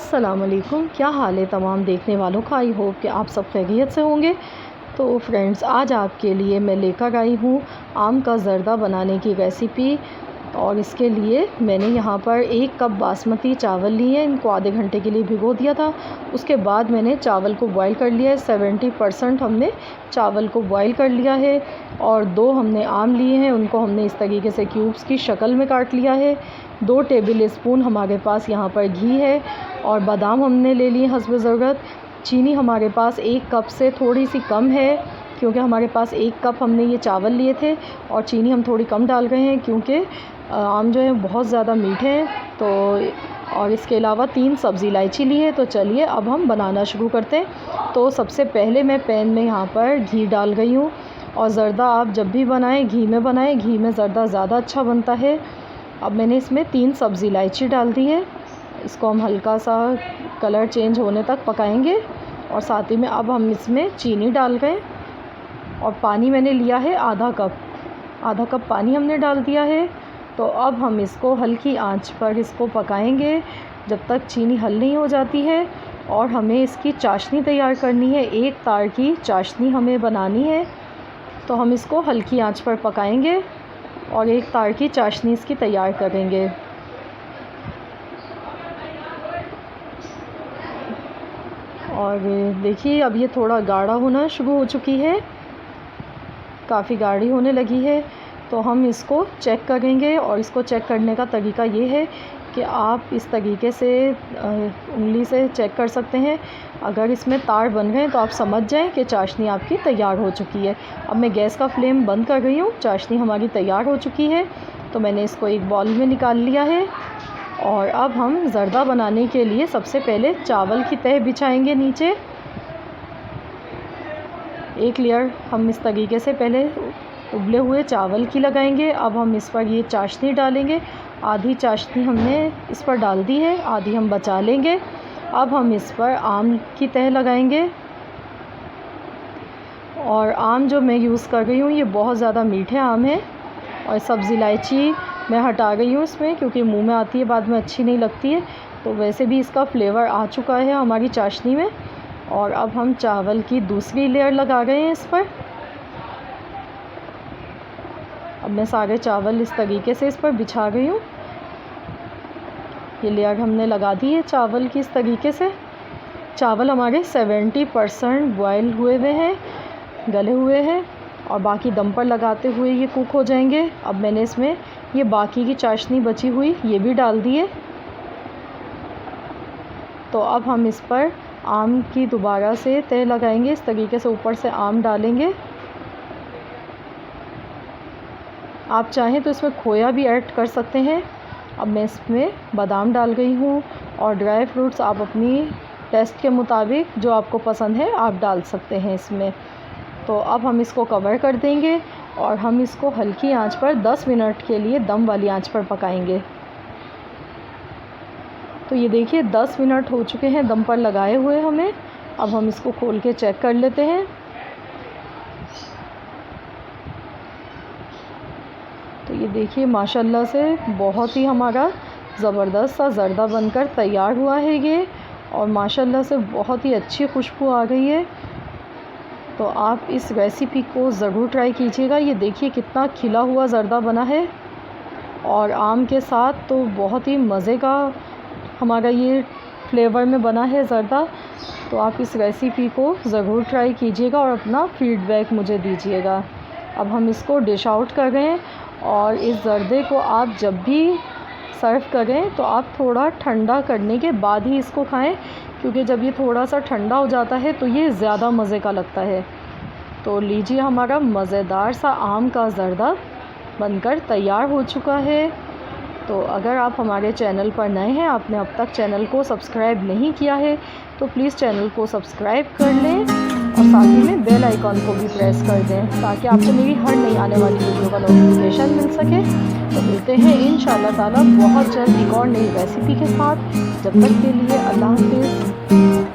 अस्सलाम वालेकुम। क्या हाल है तमाम देखने वालों का। आई होप कि आप सब खैरियत से होंगे। तो फ्रेंड्स, आज आपके लिए मैं लेकर आई हूँ आम का ज़र्दा बनाने की रेसिपी। और इसके लिए मैंने यहाँ पर 1 कप बासमती चावल लिए। इनको आधे घंटे के लिए भिगो दिया था। उसके बाद मैंने चावल को बॉईल कर लिया है। 70% हमने चावल को बॉईल कर लिया है। और 2 हमने आम लिए हैं, उनको हमने इस तरीके से क्यूब्स की शक्ल में काट लिया है। 2 टेबल स्पून हमारे पास यहाँ पर घी है। और बादाम हमने ले लिए हस्ब ज़रूरत। चीनी हमारे पास 1 कप से थोड़ी सी कम है, क्योंकि हमारे पास 1 कप हमने ये चावल लिए थे। और चीनी हम थोड़ी कम डाल रहे हैं क्योंकि आम जो है बहुत ज़्यादा मीठे हैं। तो और इसके अलावा 3 सब्ज़ी इलायची ली है। तो चलिए अब हम बनाना शुरू करते हैं। तो सबसे पहले मैं पैन में यहाँ पर घी डाल गई हूँ। और ज़र्दा आप जब भी बनाएं घी में बनाएं, घी में ज़र्दा ज़्यादा अच्छा बनता है। अब मैंने इसमें 3 सब्ज़ी इलायची डाल दी है। इसको हम हल्का सा कलर चेंज होने तक पकाएंगे। और साथ ही में अब हम इसमें चीनी डाल गए। और पानी मैंने लिया है आधा कप पानी हमने डाल दिया है। तो अब हम इसको हल्की आंच पर इसको पकाएंगे जब तक चीनी हल नहीं हो जाती है। और हमें इसकी चाशनी तैयार करनी है। 1 तार की चाशनी हमें बनानी है। तो हम इसको हल्की आंच पर पकाएंगे और 1 तार की चाशनी इसकी तैयार करेंगे। और देखिए अब ये थोड़ा गाढ़ा होना शुरू हो चुकी है, काफ़ी गाढ़ी होने लगी है। तो हम इसको चेक करेंगे। और इसको चेक करने का तरीका ये है कि आप इस तरीके से उंगली से चेक कर सकते हैं। अगर इसमें तार बन गए तो आप समझ जाएं कि चाशनी आपकी तैयार हो चुकी है। अब मैं गैस का फ्लेम बंद कर रही हूँ। चाशनी हमारी तैयार हो चुकी है। तो मैंने इसको एक बाउल में निकाल लिया है। और अब हम ज़र्दा बनाने के लिए सबसे पहले चावल की तह बिछाएंगे नीचे। एक लेयर हम इस तरीके से पहले उबले हुए चावल की लगाएंगे। अब हम इस पर ये चाशनी डालेंगे। आधी चाशनी हमने इस पर डाल दी है, आधी हम बचा लेंगे। अब हम इस पर आम की तह लगाएंगे। और आम जो मैं यूज़ कर रही हूँ ये बहुत ज़्यादा मीठे आम है। और सब्ज़ी इलायची मैं हटा गई हूँ इसमें, क्योंकि मुंह में आती है बाद में अच्छी नहीं लगती है। तो वैसे भी इसका फ्लेवर आ चुका है हमारी चाशनी में। और अब हम चावल की दूसरी लेयर लगा रहे हैं इस पर। अब मैं सारे चावल इस तरीके से इस पर बिछा गई हूँ। ये लेयर हमने लगा दी है चावल की इस तरीके से। चावल हमारे 70% बॉयल हुए हैं, गले हुए हैं। और बाकी दम पर लगाते हुए ये कुक हो जाएंगे। अब मैंने इसमें ये बाकी की चाशनी बची हुई ये भी डाल दी है। तो अब हम इस पर आम की दोबारा से तह लगाएंगे। इस तरीके से ऊपर से आम डालेंगे। आप चाहें तो इसमें खोया भी ऐड कर सकते हैं। अब मैं इसमें बादाम डाल गई हूँ। और ड्राई फ्रूट्स आप अपनी टेस्ट के मुताबिक जो आपको पसंद है आप डाल सकते हैं इसमें। तो अब हम इसको कवर कर देंगे और हम इसको हल्की आंच पर 10 मिनट के लिए दम वाली आंच पर पकाएंगे। तो ये देखिए 10 मिनट हो चुके हैं दम पर लगाए हुए हमें। अब हम इसको खोल के चेक कर लेते हैं। तो ये देखिए माशाल्लाह से बहुत ही हमारा ज़बरदस्त सा ज़र्दा बनकर तैयार हुआ है ये। और माशाल्लाह से बहुत ही अच्छी खुशबू आ गई है। तो आप इस रेसिपी को ज़रूर ट्राई कीजिएगा। ये देखिए कितना खिला हुआ ज़र्दा बना है और आम के साथ तो बहुत ही मज़े का हमारा ये फ्लेवर में बना है ज़र्दा। तो आप इस रेसिपी को ज़रूर ट्राई कीजिएगा और अपना फ़ीडबैक मुझे दीजिएगा। अब हम इसको डिश आउट कर रहे हैं। और इस ज़र्दे को आप जब भी सर्व करें तो आप थोड़ा ठंडा करने के बाद ही इसको खाएं, क्योंकि जब ये थोड़ा सा ठंडा हो जाता है तो ये ज़्यादा मज़े का लगता है। तो लीजिए हमारा मज़ेदार सा आम का ज़र्दा बनकर तैयार हो चुका है। तो अगर आप हमारे चैनल पर नए हैं, आपने अब तक चैनल को सब्सक्राइब नहीं किया है, तो प्लीज़ चैनल को सब्सक्राइब कर लें और साथ ही में बेल आइकॉन को भी प्रेस कर दें, ताकि आपको मेरी हर नई आने वाली वीडियो का नोटिफिकेशन मिल सके। तो मिलते हैं इंशाअल्लाह ताला बहुत जल्द एक और नई रेसिपी के साथ। जब तक के लिए अल्लाह हाफ़िज़।